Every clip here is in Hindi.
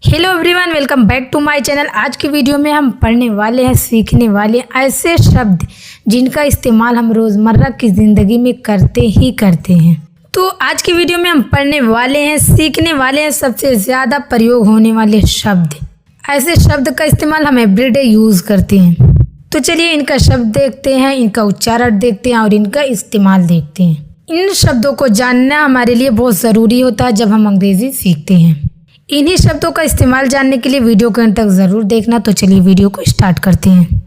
Hello everyone, welcome back to my channel. आज की वीडियो में हम पढ़ने वाले हैं, सीखने वाले हैं ऐसे शब्द जिनका इस्तेमाल हम रोज़मर्रा की ज़िंदगी में करते ही करते हैं। तो आज की वीडियो में हम पढ़ने वाले हैं, सीखने वाले हैं सबसे ज़्यादा प्रयोग होने वाले शब्द। ऐसे शब्द का इस्तेमाल हम एवरीडे यूज़ करते हैं। तो चलिए इनका शब्द देखते हैं, इनका उच्चारण देखते हैं और इनका इस्तेमाल देखते हैं। इन शब्दों को जानना हमारे लिए बहुत ज़रूरी होता है जब हम अंग्रेज़ी सीखते हैं। इन्हीं शब्दों का इस्तेमाल जानने के लिए वीडियो के अंत तक ज़रूर देखना। तो चलिए वीडियो को स्टार्ट करते हैं।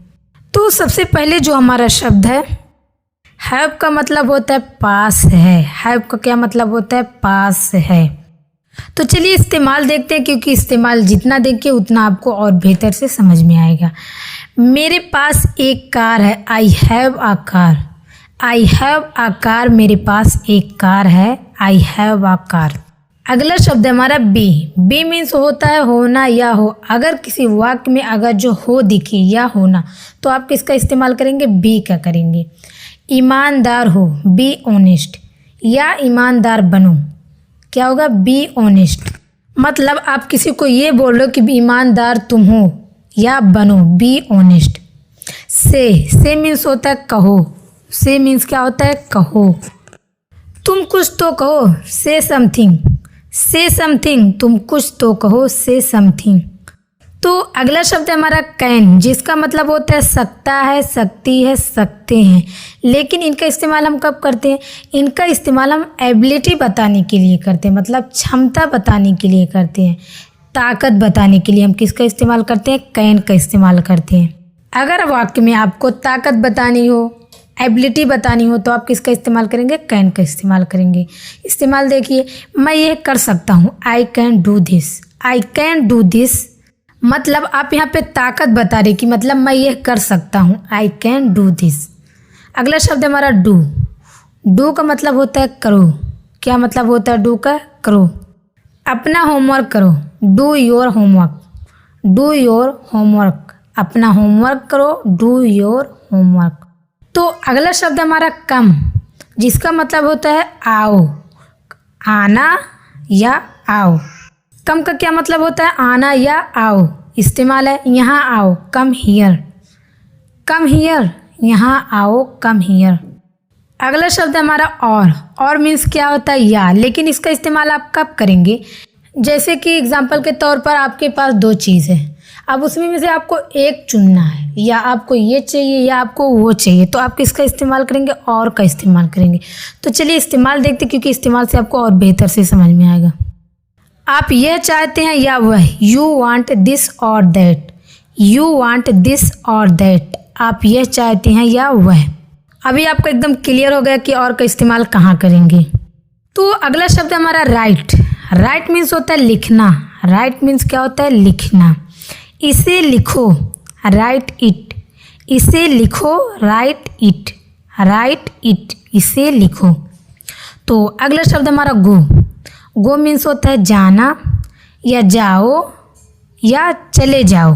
तो सबसे पहले जो हमारा शब्द है, हैव का मतलब होता है पास है। हैव का क्या मतलब होता है? पास है। तो चलिए इस्तेमाल देखते हैं, क्योंकि इस्तेमाल जितना देखिए उतना आपको और बेहतर से समझ में आएगा। मेरे पास एक कार है। I have a car. I have a car. मेरे पास एक कार है। I have a car. अगला शब्द है हमारा बी। बी मीन्स होता है होना या हो। अगर किसी वाक्य में अगर जो हो दिखे या होना, तो आप किसका इस्तेमाल करेंगे? बी का करेंगे। ईमानदार हो, बी ऑनेस्ट, या ईमानदार बनो, क्या होगा? Be honest. मतलब आप किसी को ये बोल रहे हो कि ईमानदार तुम हो या बनो, बी ऑनेस्ट। से मीन्स होता है कहो। से मीन्स क्या होता है? कहो। तुम कुछ तो कहो, से समथिंग। से समथिंग, तुम कुछ तो कहो, से समथिंग। तो अगला शब्द है हमारा कैन, जिसका मतलब होता है सकता है, सकती है, सकते हैं। लेकिन इनका इस्तेमाल हम कब करते हैं? इनका इस्तेमाल हम एबिलिटी बताने के लिए करते हैं, मतलब क्षमता बताने के लिए करते हैं, ताकत बताने के लिए हम किसका इस्तेमाल करते हैं? कैन का इस्तेमाल करते हैं। अगर वाक्य में आपको ताकत बतानी हो, एबिलिटी बतानी हो, तो आप किसका इस्तेमाल करेंगे? कैन का इस्तेमाल करेंगे। इस्तेमाल देखिए, मैं यह कर सकता हूँ। I can do this. I can do this मतलब आप यहाँ पे ताकत बता रहे कि मतलब मैं यह कर सकता हूँ। I can do this. अगला शब्द है हमारा डू। डू का मतलब होता है करो। क्या मतलब होता है डू का? करो। अपना होमवर्क करो, do your homework. Do your homework, अपना होमवर्क करो, डू योर होमवर्क। तो अगला शब्द हमारा कम, जिसका मतलब होता है आओ, आना या आओ। कम का क्या मतलब होता है? आना या आओ। इस्तेमाल है यहाँ आओ, कम हियर। कम हियर, यहाँ आओ, कम हियर। अगला शब्द है हमारा और मीन्स क्या होता है? या। लेकिन इसका इस्तेमाल आप कब करेंगे? जैसे कि एग्जाम्पल के तौर पर आपके पास दो चीज़ है, अब उसमें में से आपको एक चुनना है, या आपको ये चाहिए या आपको वो चाहिए, तो आप किसका इस्तेमाल करेंगे? और का इस्तेमाल करेंगे। तो चलिए इस्तेमाल देखते, क्योंकि इस्तेमाल से आपको और बेहतर से समझ में आएगा। आप यह चाहते हैं या वह, यू वांट दिस और दैट। यू वांट दिस और दैट, आप यह चाहते हैं या वह। अभी आपको एकदम क्लियर हो गया कि और का इस्तेमाल कहाँ करेंगे। तो अगला शब्द है हमारा राइट। राइट मीन्स होता है लिखना। राइट मीन्स क्या होता है? लिखना। इसे लिखो, राइट इट। इसे लिखो, राइट इट। राइट इट, इसे लिखो। तो अगला शब्द हमारा गो। गो मीन्स होता है जाना या जाओ या चले जाओ।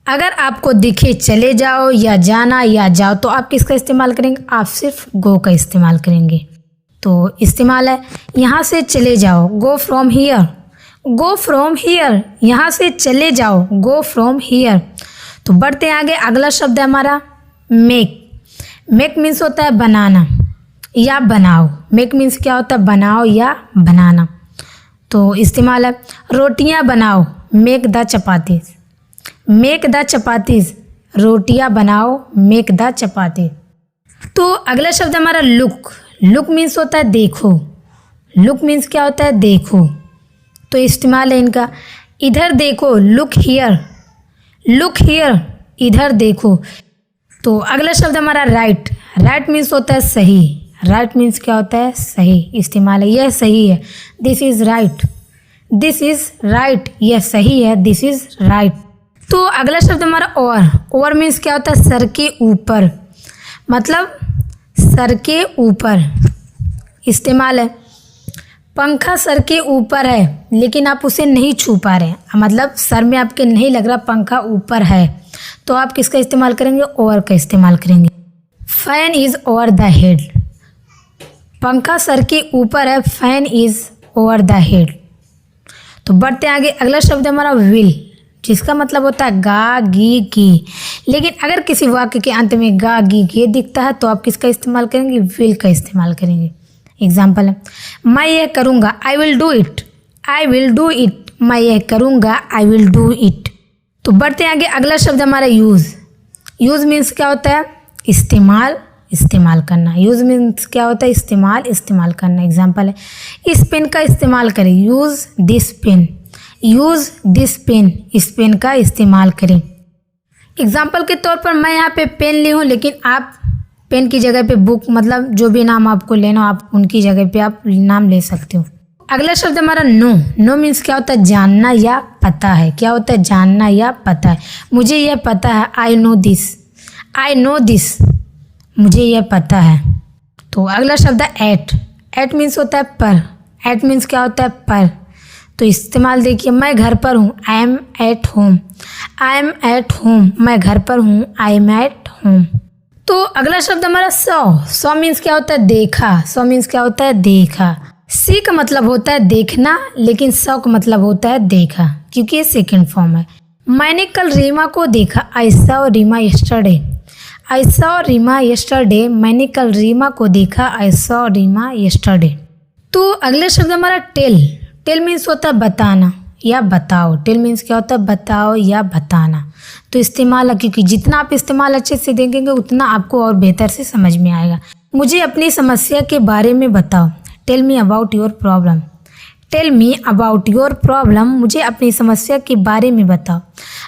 अगर आपको दिखे चले जाओ या जाना या जाओ, तो आप किसका इस्तेमाल करेंगे? आप सिर्फ गो का इस्तेमाल करेंगे। तो इस्तेमाल है यहाँ से चले जाओ, go from here. Go from here, यहाँ से चले जाओ, गो फ्रॉम हियर। तो बढ़ते हैं आगे। अगला शब्द है हमारा मेक। मेक मीन्स होता है बनाना या बनाओ। मेक मीन्स क्या होता है? बनाओ या बनाना। तो इस्तेमाल है रोटियां बनाओ, make the chapatis. Make the chapatis, रोटियां बनाओ, मेक द चपाती। तो अगला शब्द है हमारा लुक। लुक मीन्स होता है देखो। लुक मीन्स क्या होता है? देखो। तो इस्तेमाल है इनका इधर देखो, लुक हियर। लुक हियर, इधर देखो। तो अगला शब्द हमारा राइट। राइट मीन्स होता है सही। राइट मीन्स क्या होता है? सही। इस्तेमाल है यह सही है, this is right. This is right, यह सही है, दिस इज़ राइट। तो अगला शब्द हमारा और मीन्स क्या होता है? सर के ऊपर, मतलब सर के ऊपर। इस्तेमाल है पंखा सर के ऊपर है, लेकिन आप उसे नहीं छू पा रहे हैं, मतलब सर में आपके नहीं लग रहा, पंखा ऊपर है, तो आप किसका इस्तेमाल करेंगे? ओवर का इस्तेमाल करेंगे। Fan is over the head. पंखा सर के ऊपर है, fan is over the head. तो बढ़ते हैं आगे, अगला शब्द है हमारा विल, जिसका मतलब होता है गा गी की। लेकिन अगर किसी वाक्य के अंत में गा गी के दिखता है तो आप किसका इस्तेमाल करेंगे? विल का इस्तेमाल करेंगे। एग्जाम्पल है, मैं यह करूँगा, I will do it, I will do it, मैं यह करूँगा, आई विल डू इट। तो बढ़ते हैं आगे, अगला शब्द हमारा यूज़। यूज़ मीन्स क्या होता है? इस्तेमाल, इस्तेमाल करना। यूज़ मीन्स क्या होता है? इस्तेमाल, इस्तेमाल करना। एग्जाम्पल है, इस पेन का इस्तेमाल करें, use this pen, use this pen, इस पेन का इस्तेमाल करें। एग्जाम्पल के तौर पर मैं यहाँ पे पेन ली हूँ, लेकिन आप पेन की जगह पे बुक, मतलब जो भी नाम आपको लेना हो आप उनकी जगह पे आप नाम ले सकते हो। अगला शब्द हमारा नो। नो मीन्स क्या होता है? जानना या पता है। क्या होता है? जानना या पता है। मुझे यह पता है, I know this, I know this, मुझे यह पता है। तो अगला शब्द है एट। एट मीन्स होता है पर। एट मीन्स क्या होता है? पर। तो इस्तेमाल देखिए, मैं घर पर हूँ, I M at home, I am at home, मैं घर पर हूँ, आई एम एट होम। तो अगला शब्द हमारा सॉ। सॉ मीन्स क्या होता है? देखा। सॉ मीन्स क्या होता है? देखा। सी का मतलब होता है देखना, लेकिन सॉ का मतलब होता है देखा, क्योंकि ये सेकंड फॉर्म है। मैंने कल रीमा को देखा, I saw Reema yesterday, I saw Reema yesterday, मैंने कल रीमा को देखा, आई सॉ रीमा यस्टरडे। तो अगला शब्द हमारा टेल। टेल मीन्स होता है बताना या बताओ। टेल मीन्स क्या होता है? बताओ या बताना। तो इस्तेमाल है, क्योंकि जितना आप इस्तेमाल अच्छे से देखेंगे उतना आपको और बेहतर से समझ में आएगा। मुझे अपनी समस्या के बारे में बताओ, tell me about your problem, tell me about your problem, मुझे अपनी समस्या के बारे में बताओ।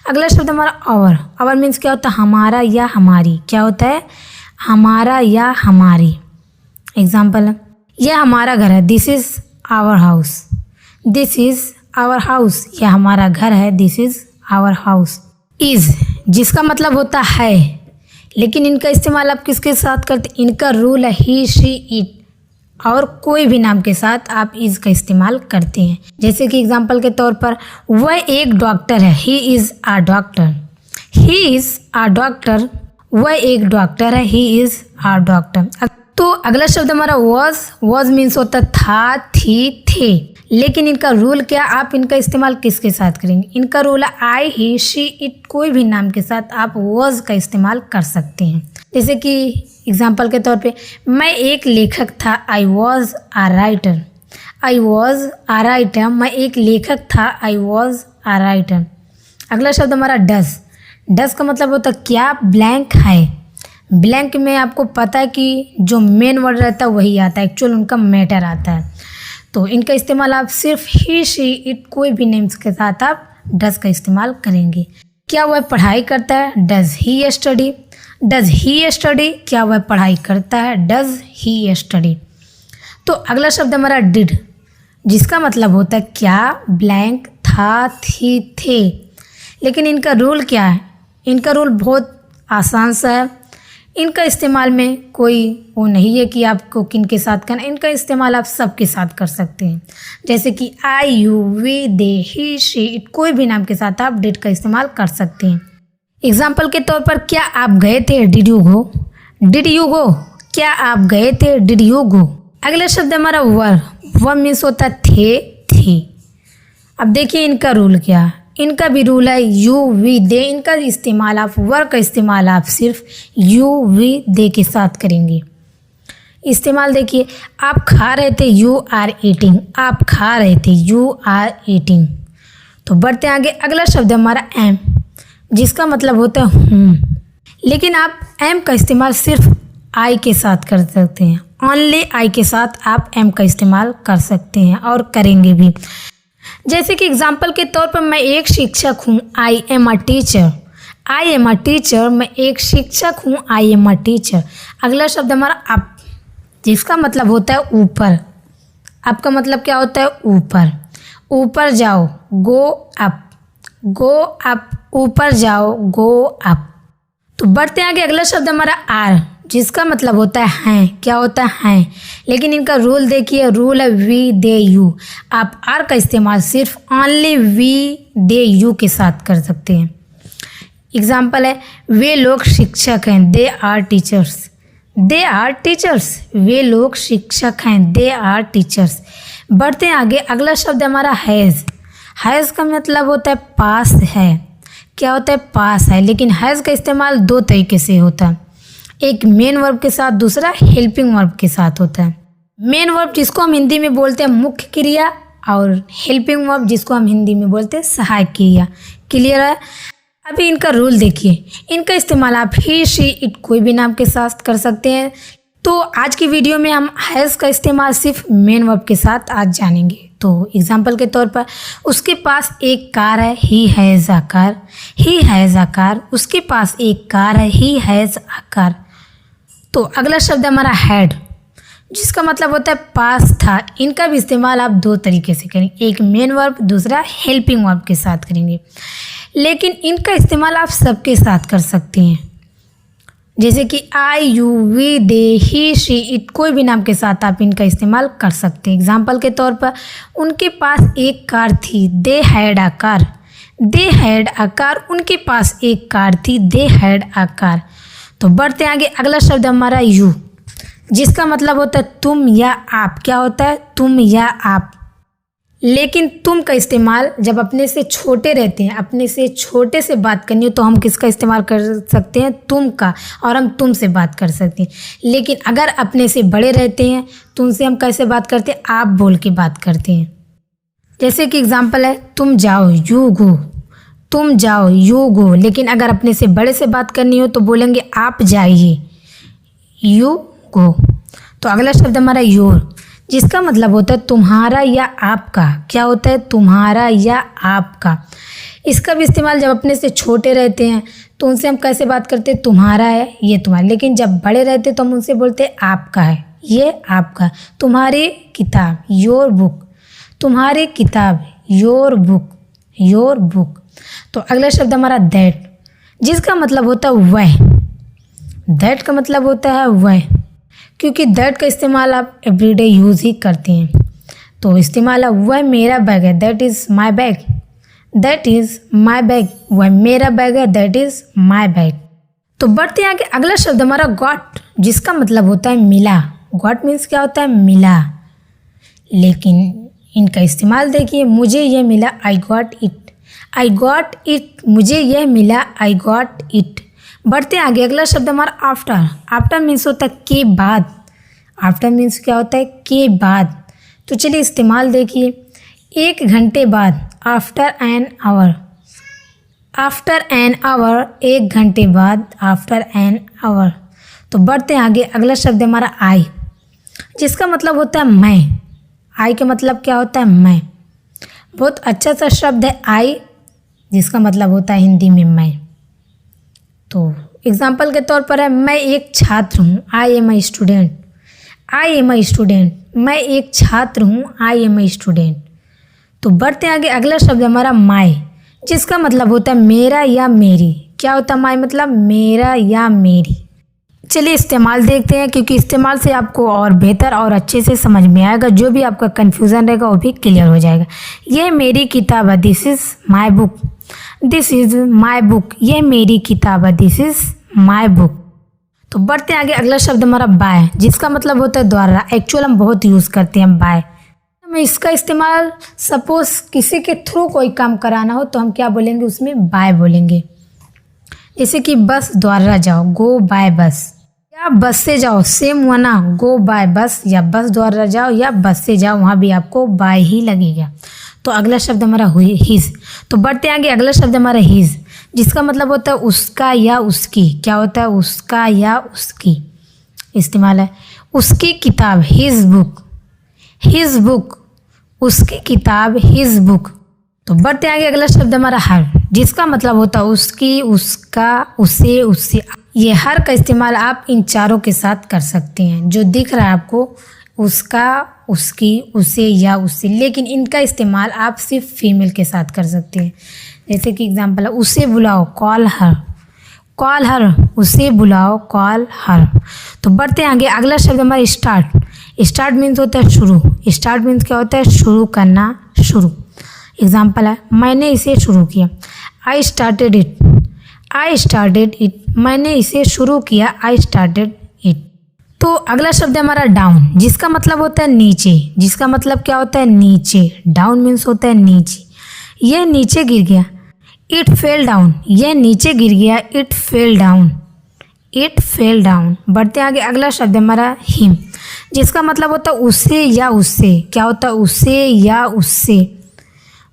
अगला शब्द हमारा आवर। आवर मीन्स क्या होता है? हमारा या हमारी। क्या होता है? हमारा या हमारी। एग्जाम्पल है, यह हमारा घर है, this is our house, this is our house, यह हमारा घर है, this is our house. Is, जिसका मतलब होता है, लेकिन इनका इस्तेमाल आप किसके साथ करते? इनका रूल है ही, शी, इट, और कोई भी नाम के साथ आप इज का इस्तेमाल करते हैं। जैसे कि एग्जाम्पल के तौर पर, वह एक डॉक्टर है, he is a doctor, he is a doctor, वह एक डॉक्टर है, ही इज आ डॉक्टर। तो अगला शब्द हमारा वॉज। वॉज मीन्स होता था, थी, थे, लेकिन इनका रूल क्या? आप इनका इस्तेमाल किसके साथ करेंगे? इनका रूल है आई, ही, शी, इट, कोई भी नाम के साथ आप वॉज का इस्तेमाल कर सकते हैं। जैसे कि एग्जाम्पल के तौर पे, मैं एक लेखक था, I was a writer, I was a writer, मैं एक लेखक था, आई वॉज आ राइटर। अगला शब्द हमारा डज। डज का मतलब होता है क्या? ब्लैंक है। ब्लैंक में आपको पता है कि जो मेन वर्ड रहता है वही आता है, एक्चुअल उनका मैटर आता है। तो इनका इस्तेमाल आप सिर्फ ही, शी, इट, कोई भी नेम्स के साथ आप डज का इस्तेमाल करेंगे। क्या वह पढ़ाई करता है? Does he study, does he study, क्या वह पढ़ाई करता है? Does he study. तो अगला शब्द हमारा डिड, जिसका मतलब होता है क्या? ब्लैंक, था, थी, थे, लेकिन इनका रूल क्या है? इनका रूल बहुत आसान सा है। इनका इस्तेमाल में कोई वो नहीं है कि आपको किन के साथ करना, इनका इस्तेमाल आप सबके साथ कर सकते हैं। जैसे कि I, you, we, they, he, she, it, कोई भी नाम के साथ आप डिड का इस्तेमाल कर सकते हैं। एग्जाम्पल के तौर पर, क्या आप गए थे? Did you go, did you go, क्या आप गए थे? Did you go. अगला शब्द हमारा वर। वर मीन्स होता है थे, थी। अब देखिए इनका रूल क्या है? इनका भी रूल है यू, वी, दे, इनका इस्तेमाल आप वर का इस्तेमाल आप सिर्फ यू, वी, दे के साथ करेंगे। इस्तेमाल देखिए, आप खा रहे थे, यू आर ईटिंग, आप खा रहे थे, यू आर ईटिंग। तो बढ़ते आगे, अगला शब्द हमारा एम, जिसका मतलब होता है हूँ, लेकिन आप एम का इस्तेमाल सिर्फ आई के साथ कर सकते हैं। ओनली आई के साथ आप एम का इस्तेमाल कर सकते हैं और करेंगे भी। जैसे कि एग्जाम्पल के तौर पर, मैं एक शिक्षक हूँ, I am a teacher, I am a teacher, मैं एक शिक्षक हूँ, आई एम अ टीचर। अगला शब्द हमारा अप, जिसका मतलब होता है ऊपर। अप का मतलब क्या होता है? ऊपर। ऊपर जाओ, गो अप, गो अप, ऊपर जाओ, गो अप। तो बढ़ते आगे, अगला शब्द हमारा आर, जिसका मतलब होता है हैं। क्या होता है? हैं। लेकिन इनका रूल देखिए, रूल है वी, दे, यू। आप आर का इस्तेमाल सिर्फ ओनली वी, दे, यू के साथ कर सकते हैं। एग्जाम्पल है, वे लोग शिक्षक हैं, they are teachers, they are teachers, वे लोग शिक्षक हैं, दे आर टीचर्स। बढ़ते आगे, अगला शब्द हमारा हैज़। हैज़ का मतलब होता है पास है, क्या होता है पास है, लेकिन हैज़ का इस्तेमाल दो तरीके से होता है, एक मेन वर्ब के साथ, दूसरा हेल्पिंग वर्ब के साथ होता है। मेन वर्ब जिसको हम हिंदी में बोलते हैं मुख्य क्रिया, और हेल्पिंग वर्ब जिसको हम हिंदी में बोलते हैं सहायक क्रिया। क्लियर है? अभी इनका रूल देखिए, इनका इस्तेमाल आप ही, शी, इट कोई भी नाम के साथ कर सकते हैं। तो आज की वीडियो में हम हैज़ का इस्तेमाल सिर्फ मेन वर्ब के साथ आज जानेंगे। तो एग्जाम्पल के तौर पर उसके पास एक कार है, he has a car, he has a car. उसके पास एक कार है, ही हैज़ अ कार। तो अगला शब्द हमारा हैड, जिसका मतलब होता है पास था। इनका भी इस्तेमाल आप दो तरीके से करेंगे, एक मेन वर्ब, दूसरा हेल्पिंग वर्ब के साथ करेंगे, लेकिन इनका इस्तेमाल आप सबके साथ कर सकते हैं, जैसे कि I, you, we, they, he, she, it कोई भी नाम के साथ आप इनका इस्तेमाल कर सकते हैं। एग्जाम्पल के तौर पर उनके पास एक कार थी, they had a car, they had a car. उनके पास एक कार थी, दे हैड अ कार। तो बढ़ते आगे, अगला शब्द हमारा यू, जिसका मतलब होता है तुम या आप। क्या होता है? तुम या आप। लेकिन तुम का इस्तेमाल जब अपने से छोटे रहते हैं, अपने से छोटे से बात करनी हो तो हम किसका इस्तेमाल कर सकते हैं? तुम का, और हम तुम से बात कर सकते हैं। लेकिन अगर अपने से बड़े रहते हैं तो उनसे हम कैसे बात करते हैं? आप बोल के बात करते हैं। जैसे कि एग्जाम्पल है तुम जाओ, यू गो, तुम जाओ, यू गो। लेकिन अगर अपने से बड़े से बात करनी हो तो बोलेंगे आप जाइए, यू गो। तो अगला शब्द हमारा योर, जिसका मतलब होता है तुम्हारा या आपका। क्या होता है? तुम्हारा या आपका। इसका भी इस्तेमाल जब अपने से छोटे रहते हैं तो उनसे हम कैसे बात करते हैं? तुम्हारा है, ये तुम्हारा। लेकिन जब बड़े रहते हैं तो हम उनसे बोलते हैं आपका है, ये आपका। तुम्हारी किताब, योर बुक, तुम्हारी किताब, योर बुक, योर बुक। तो अगला शब्द हमारा दैट, जिसका मतलब होता है वह। दैट का मतलब होता है वह, क्योंकि दैट का इस्तेमाल आप एवरीडे यूज़ ही करते हैं। तो इस्तेमाल है वह मेरा बैग है, that is my bag, that is my bag. वह मेरा बैग है, दैट इज़ माई बैग। तो बढ़ते आगे, अगला शब्द हमारा गॉट, जिसका मतलब होता है मिला। गॉट मीन्स क्या होता है? मिला। लेकिन इनका इस्तेमाल देखिए, मुझे यह मिला, I got it, I got it. मुझे यह मिला, आई गॉट इट। बढ़ते आगे, अगला शब्द हमारा आफ्टर। आफ्टर मीन्स होता है के बाद। आफ्टर मीन्स क्या होता है? के बाद। तो चलिए इस्तेमाल देखिए, एक घंटे बाद, after an hour, after an hour, एक घंटे बाद, आफ्टर एन आवर। तो बढ़ते आगे, अगला शब्द हमारा आई, जिसका मतलब होता है मैं। आई का मतलब क्या होता है? मैं। बहुत अच्छा सा शब्द है आई, जिसका मतलब होता है हिंदी में मैं। तो एग्जाम्पल के तौर पर है मैं एक छात्र हूँ, I am a student, I am a student. मैं एक छात्र हूँ, आई एम ए स्टूडेंट। तो बढ़ते आगे, अगला शब्द हमारा माई, जिसका मतलब होता है मेरा या मेरी। क्या होता है माई? मतलब मेरा या मेरी। चलिए इस्तेमाल देखते हैं, क्योंकि इस्तेमाल से आपको और बेहतर और अच्छे से समझ में आएगा। जो भी आपका कन्फ्यूज़न रहेगा वो भी क्लियर हो जाएगा। यह मेरी किताब है, this is my book, this is my book. यह मेरी किताब है, दिस इज़ माई बुक। तो बढ़ते आगे, अगला शब्द हमारा बाय, जिसका मतलब होता है द्वारा। एक्चुअल हम बहुत यूज़ करते हैं बाय। हमें इसका इस्तेमाल सपोज किसी के थ्रू कोई काम कराना हो तो हम क्या बोलेंगे? उसमें बाय बोलेंगे। जैसे कि बस द्वारा जाओ, गो बाय बस, या बस से जाओ, सेम हुआ ना, गो बाय बस, या बस द्वारा जाओ या बस से जाओ, वहाँ भी आपको बाय ही लगेगा। तो अगला शब्द हमारा हुई हिज। तो बढ़ते आगे, अगला शब्द हमारा हिज, जिसका मतलब होता है उसका या उसकी। क्या होता है? उसका या उसकी। इस्तेमाल है उसकी किताब, हिज बुक, हिज बुक, उसकी किताब, हिज बुक। तो बढ़ते आगे, अगला शब्द हमारा हर, जिसका मतलब होता है उसकी, उसका, उसे, उससे। ये हर का इस्तेमाल आप इन चारों के साथ कर सकते हैं जो दिख रहा है आपको, उसका, उसकी, उसे या उससे। लेकिन इनका इस्तेमाल आप सिर्फ फीमेल के साथ कर सकते हैं। जैसे कि एग्जांपल है उसे बुलाओ, कॉल हर, कॉल हर, उसे बुलाओ, कॉल हर। तो बढ़ते हैं आगे, अगला शब्द हमारा स्टार्ट। स्टार्ट मीन्स होता है शुरू। स्टार्ट मीन्स क्या होता है? शुरू करना, शुरू। एग्जाम्पल है मैंने इसे शुरू किया, I started it, I started it. मैंने इसे शुरू किया, आई स्टार्टेड इट। तो अगला शब्द है हमारा डाउन, जिसका मतलब होता है नीचे। जिसका मतलब क्या होता है? नीचे। डाउन मीन्स होता है नीचे। यह नीचे गिर गया, इट फेल डाउन, यह नीचे गिर गया, it fell down, it fell down. बढ़ते आगे, अगला शब्द हमारा हिम, जिसका मतलब होता है उससे या उससे। क्या होता है? उससे या उससे।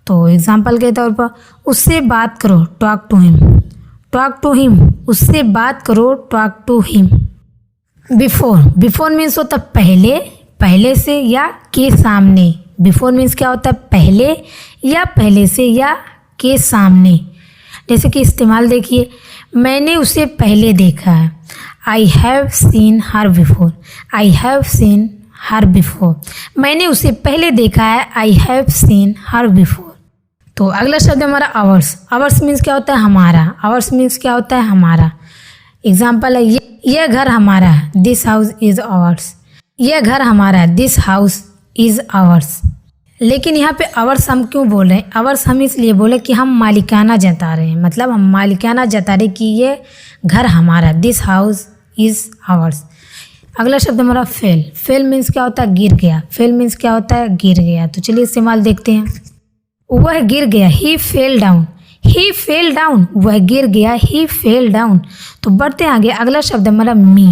तो एग्जाम्पल के तौर पर उससे बात करो, talk to him, talk to him, उससे बात करो, talk to him. Before, before means होता है पहले, पहले से या के सामने। बिफोर मीन्स क्या होता है? पहले या पहले से या के सामने। जैसे कि इस्तेमाल देखिए, मैंने उसे पहले देखा है, I have seen her before, I have seen her before. मैंने उसे पहले देखा है, I have seen her before. तो अगला शब्द हमारा आवर्स, आवर्स मीन्स क्या होता है? हमारा, आवर्स मीन्स क्या होता है? हमारा। एग्जाम्पल है, यह घर हमारा है, दिस हाउस इज़ आवर्स, यह घर हमारा है, दिस हाउस इज़ आवर्स। लेकिन यहाँ पे आवर्स हम क्यों बोल रहे हैं? आवर्स हम इसलिए बोले कि हम मालिकाना जता रहे हैं, मतलब हम मालिकाना जता रहे कि ये घर हमारा, दिस हाउस इज़ आवर्स। अगला शब्द हमारा फेल, फेल मीन्स क्या होता है? गिर गया, फेल मीन्स क्या होता है? गिर गया। तो चलिए इस्तेमाल देखते हैं। वह गिर गया, ही फेल डाउन, ही फेल डाउन, वह गिर गया, ही फेल डाउन। तो बढ़ते आगे, अगला शब्द हमारा मी,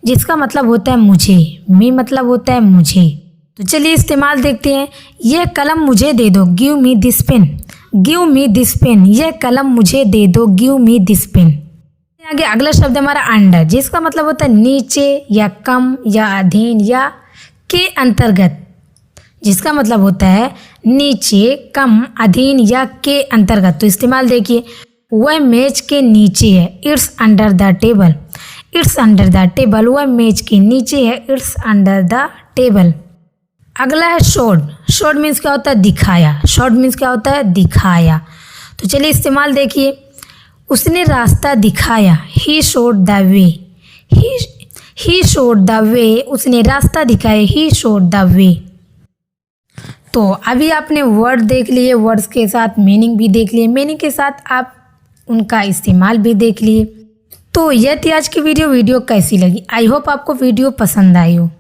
जिसका मतलब होता है मुझे, मी मतलब होता है मुझे। तो चलिए इस्तेमाल देखते हैं। यह कलम मुझे दे दो, give me this pen, give me this pen, यह कलम मुझे दे दो, गिव मी दिस पेन। आगे अगला शब्द हमारा अंडर, जिसका मतलब होता है नीचे या कम या अधीन या के अंतर्गत, जिसका मतलब होता है नीचे, कम, अधीन या के अंतर्गत। तो इस्तेमाल देखिए, वह मेज के नीचे है, it's under the table, it's under the table, वह मेज के नीचे है, इट्स अंडर द टेबल। अगला है शोड, शोड मीन्स क्या होता है? दिखाया, शोड मीन्स क्या होता है? दिखाया। तो चलिए इस्तेमाल देखिए, उसने रास्ता दिखाया, he showed the way, he showed the way, उसने रास्ता दिखाया, ही शोड द वे। तो अभी आपने वर्ड देख लिए, वर्ड्स के साथ मीनिंग भी देख लिए, मीनिंग के साथ आप उनका इस्तेमाल भी देख लिए। तो यह थी आज की वीडियो। वीडियो कैसी लगी? आई होप आपको वीडियो पसंद आई हो।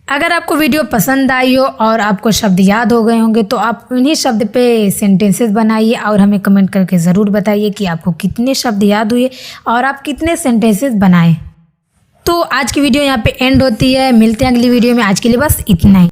अगर आपको वीडियो पसंद आई हो और आपको शब्द याद हो गए होंगे तो आप उन्हीं शब्द पे सेंटेंसेस बनाइए और हमें कमेंट करके ज़रूर बताइए कि आपको कितने शब्द याद हुए और आप कितने सेंटेंसेस बनाए। तो आज की वीडियो यहाँ पे एंड होती है, मिलते हैं अगली वीडियो में। आज के लिए बस इतना ही।